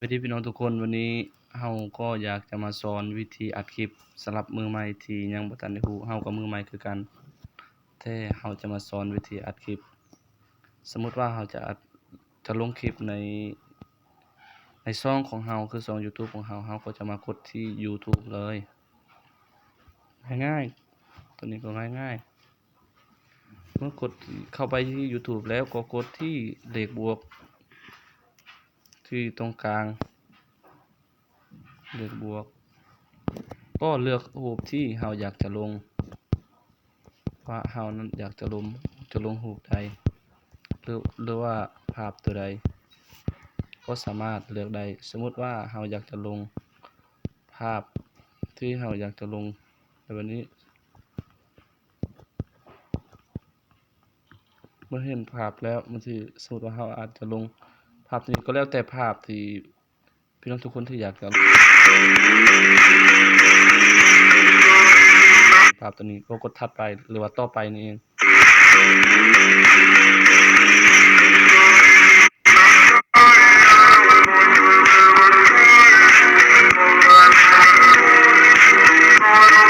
สวัสดีพี่น้องทุกคนวันนี้เราก็อยากจะมาสอนวิธีอัดคลิปสำหรับมือใหม่ที่ยังบ่ทันได้รู้เราก็มือใหม่คือกันแต่เราจะมาสอนวิธีอัดคลิปสมมุติว่าเราจะลงคลิปในช่องของเราคือช่อง YouTube ของเราก็จะมากดที่ YouTube เลยง่ายๆตัวนี้ก็ง่ายๆเมื่อกดเข้าไปที่ YouTube แล้วก็กดที่เลขบวกที่ตรงกลางเลขบวกก็เลือกรูปที่เราอยากจะลงว่าเรานั้นอยากจะลงรูปใดหรือว่าภาพตัวใดก็สามารถเลือกได้สมมุติว่าเราอยากจะลงภาพที่เราอยากจะลงในวันนี้เมื่อเห็นภาพแล้วมันสิสมมุติว่าเราอาจจะลงภาพนี้ก็แล้วแต่ภาพที่พี่น้องทุกคนที่อยากจะภาพตัวนี้ก็กดถัดไปหรือว่าต่อไปนี่เอง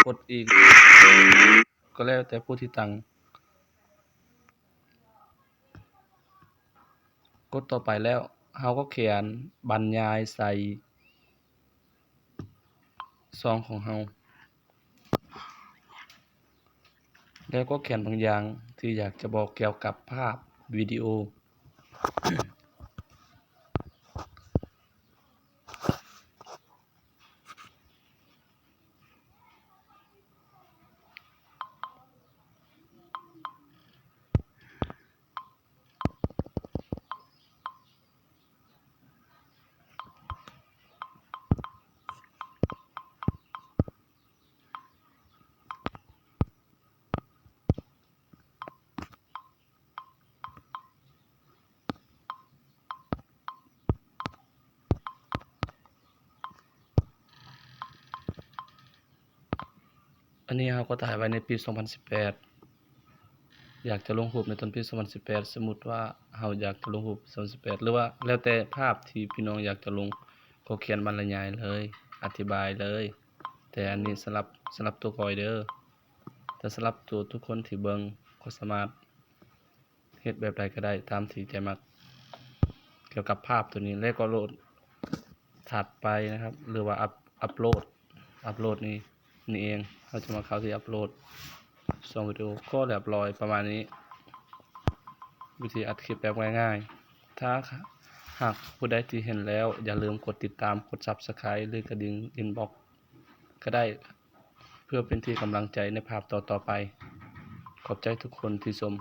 กดอีกก็แล้วแต่ผู้ที่ตั้งกดต่อไปแล้วเราก็เขียนบรรยายใส่ซองของเราแล้วก็เขียนบางอย่างที่อยากจะบอกเกี่ยวกับภาพวิดีโออันนี้เราก็ถ่ายไว้ในปี 2018 อยากจะลงรูปในต้นปี 2018 สมมุติว่าเราอยากจะลงรูป 2018 หรือว่าแล้วแต่ภาพที่พี่น้องอยากจะลงก็เขียนบรรยายเลยอธิบายเลยแต่อันนี้สำหรับตัวข้อยเด้อแต่สำหรับตัวทุกคนที่เบิ่งก็สามารถเฮ็ดแบบใดก็ได้ตามที่ใจมักเกี่ยวกับภาพตัวนี้แล้วก็โหลดถัดไปนะครับหรือว่าอัปโหลดนี่เองเราจะมาเข้าที่อัปโหลดส่งวิดีโอก็เรียบร้อยประมาณนี้วิธีอัดคลิปแบบง่ายๆถ้าหากผู้ใดที่เห็นแล้วอย่าลืมกดติดตามกด Subscribe หรือกระดิ่งอินบ็อกซ์ก็ได้เพื่อเป็นที่กำลังใจในภาพต่อๆไปขอบใจทุกคนที่ชม